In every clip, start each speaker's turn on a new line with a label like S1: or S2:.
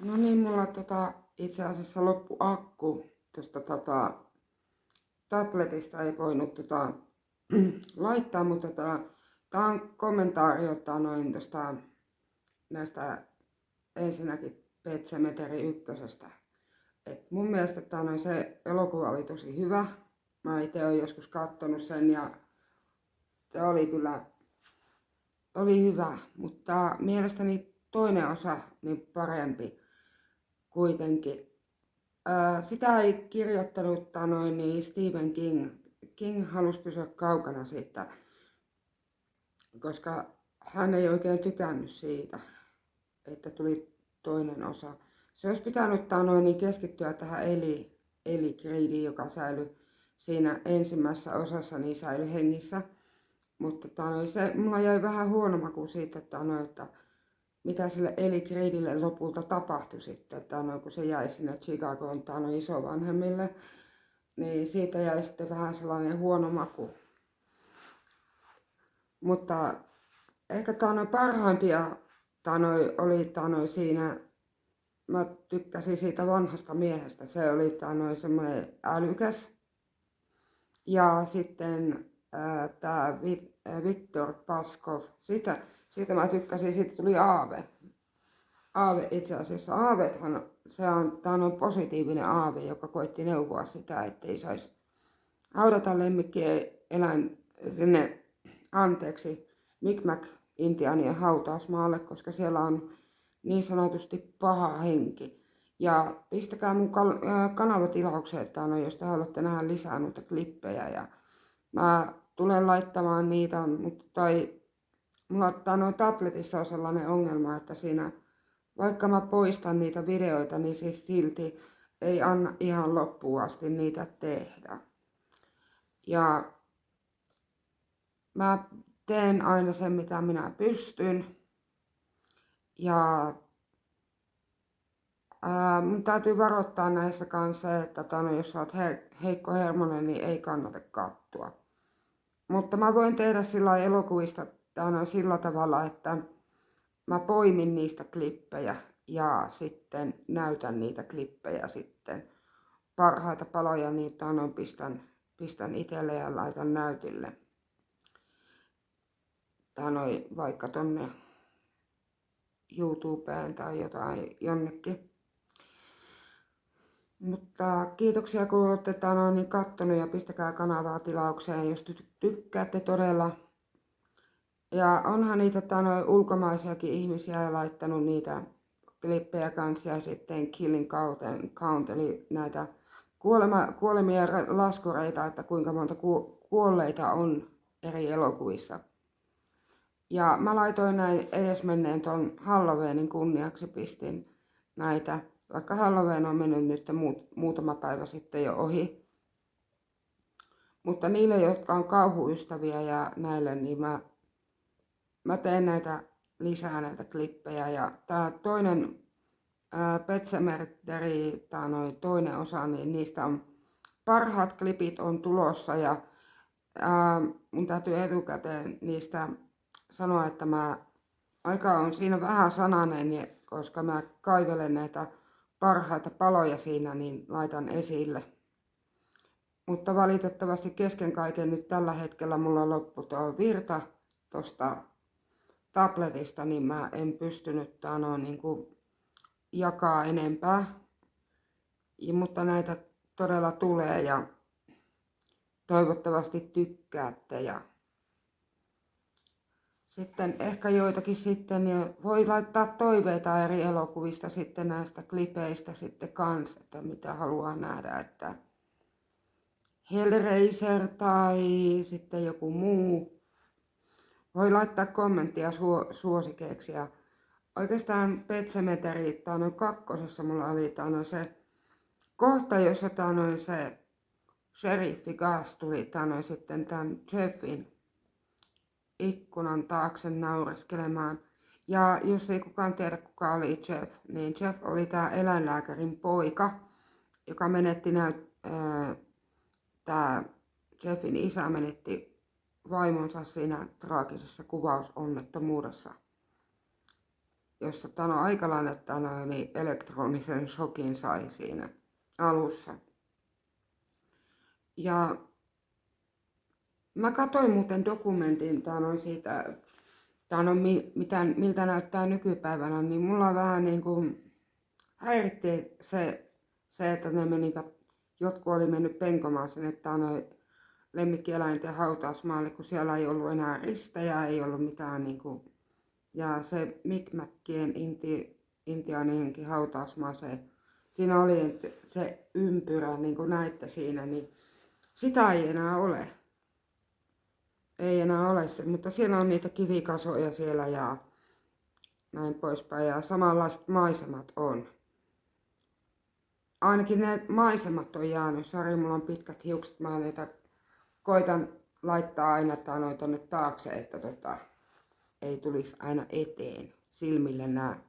S1: No niin, mulla itse asiassa loppu akku tuosta tabletista ei voinut laittaa, mutta tää on kommentaari noin näistä ensinnäkin Pet Sematary ykkösestä. Et mun mielestä se elokuva oli tosi hyvä. Mä itse olen joskus katsonut sen ja se oli kyllä oli hyvä, mutta mielestäni toinen osa niin parempi kuitenkin. Sitä ei kirjoittanut niin Stephen King. King halusi pysyä kaukana siitä, koska hän ei oikein tykännyt siitä, että tuli toinen osa. Se olisi pitänyt niin keskittyä tähän Ellie Creediin, joka säilyi siinä ensimmäisessä osassa, niin säilyi hengissä. Mutta se mulla jäi vähän huono maku siitä, että mitä sille Ellie Creedille lopulta tapahtui sitten, kun se jäi sinne Chicagoon isovanhemmille, niin siitä jäi sitten vähän sellainen huono maku. Mutta ehkä parhaimpia oli siinä, mä tykkäsin siitä vanhasta miehestä, se oli semmoinen älykäs. Ja sitten tämä Viktor Paskov, siitä mä tykkäsin, siitä tuli Aave. Aave itse asiassa, Aavethan se on positiivinen aave, joka koitti neuvoa sitä, ettei saisi haudata lemmikkien eläin sinne, Micmac intiaanien hautausmaalle, koska siellä on niin sanotusti paha henki. Ja pistäkää mun kanavatilaukseen, jos te haluatte nähdä lisää noita klippejä. Ja mä tulen laittamaan niitä, mutta mulla tabletissa on sellainen ongelma, että siinä vaikka mä poistan niitä videoita, niin siis silti ei anna ihan loppuun asti niitä tehdä. Ja mä teen aina sen, mitä minä pystyn. Ja mun täytyy varoittaa näissä kanssa, että jos sä oot heikkohermonen, niin ei kannata katsoa. Mutta mä voin tehdä sillä elokuvista sillä tavalla, että mä poimin niistä klippejä ja sitten näytän niitä klippejä sitten. Parhaita paloja niitä pistän itselle ja laitan näytille. Vaikka tonne YouTubeen tai jotain jonnekin. Mutta kiitoksia kun olette kattonut ja pistäkää kanavaa tilaukseen, jos tykkäätte todella. Ja onhan niitä ulkomaisiakin ihmisiä laittanut niitä klippejä kanssa ja sitten Killing Count, eli näitä kuolemien laskureita, että kuinka monta kuolleita on eri elokuvissa. Ja mä laitoin näin edesmenneen ton Halloweenin kunniaksi, pistin näitä, vaikka Halloween on mennyt nyt muutama päivä sitten jo ohi. Mutta niille, jotka on kauhuystäviä ja näille, niin mä teen lisää näitä klippejä. Ja tää toinen Pet Sematary, toinen osa, niin niistä on parhaat klipit on tulossa ja mun täytyy etukäteen niistä sanoa, että aika on siinä vähän sananen, koska mä kaivelen näitä parhaita paloja siinä, niin laitan esille. Mutta valitettavasti kesken kaiken nyt tällä hetkellä mulla loppu tuo virta tosta tabletista, niin mä en pystynyt jakaa enempää. Mutta näitä todella tulee ja toivottavasti tykkäätte. Ja sitten ehkä joitakin sitten ja voi laittaa toiveita eri elokuvista sitten näistä klipeistä sitten kans, että mitä haluaa nähdä, että Hellraiser tai sitten joku muu. Voi laittaa kommenttia suosikeiksi ja oikeastaan Pet Sematary kakkosessa mulla oli se kohta, jossa se sheriffi Gus tuli sitten tämän Jeffin ikkunan taakse naureskelemaan. Ja jos ei kukaan tiedä kuka oli Jeff, niin Jeff oli tää eläinlääkärin poika, joka menetti tää Jeffin isä menetti vaimonsa siinä traagisessa kuvausonnettomuudessa. jossa aikalainen niin elektronisen shokin sai siinä alussa. Ja mä katsoin muuten dokumentin siitä, miltä näyttää nykypäivänä, niin mulla vähän niin kuin häiritti se, että ne menivät, jotkut oli mennyt penkomaan sinne lemmikkieläinten hautausmaalle, kun siellä ei ollut enää ristejä, ei ollut mitään niin kuin, ja se Micmacien intiaanienkin hautausmaa, siinä oli se ympyrä, niin kuin näitte siinä, niin sitä ei enää ole. Ei enää ole se, mutta siellä on niitä kivikasoja siellä ja näin poispäin ja samanlaiset maisemat on. Ainakin ne maisemat on jäänyt. Sari, mulla on pitkät hiukset, mä niitä koitan laittaa aina tonne taakse, että ei tulisi aina eteen silmille nämä.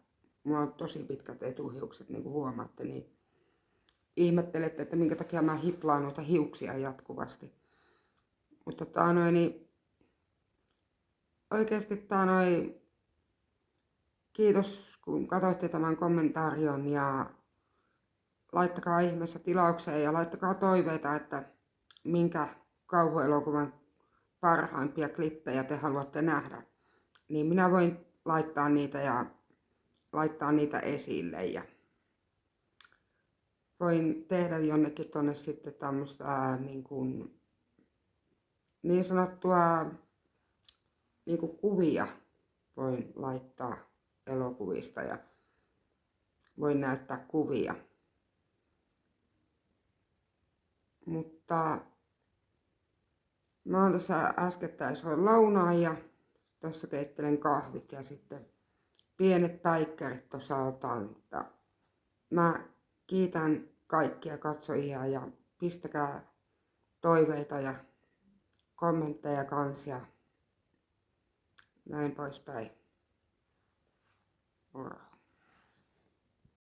S1: Mulla on tosi pitkät etuhiukset, niin kuin huomaatte, niin ihmettelette, että minkä takia mä hiplaan noita hiuksia jatkuvasti. Mutta niin oikeasti kiitos kun katsoitte tämän kommentaarion ja laittakaa ihmeessä tilaukseen ja laittakaa toiveita, että minkä kauhuelokuvan parhaimpia klippejä te haluatte nähdä. Niin minä voin laittaa niitä ja laittaa niitä esille ja voin tehdä jonnekin tonne sitten tämmöistä niin sanottua niin kuin kuvia voin laittaa elokuvista ja voin näyttää kuvia. Mutta mä oon tässä äskettäin soin lounaan ja tuossa keittelen kahvit ja sitten pienet päikkärit tuossa otan. Mutta mä kiitän kaikkia katsojia ja pistäkää toiveita ja kommentteja kans ja näin poispäin. Moro.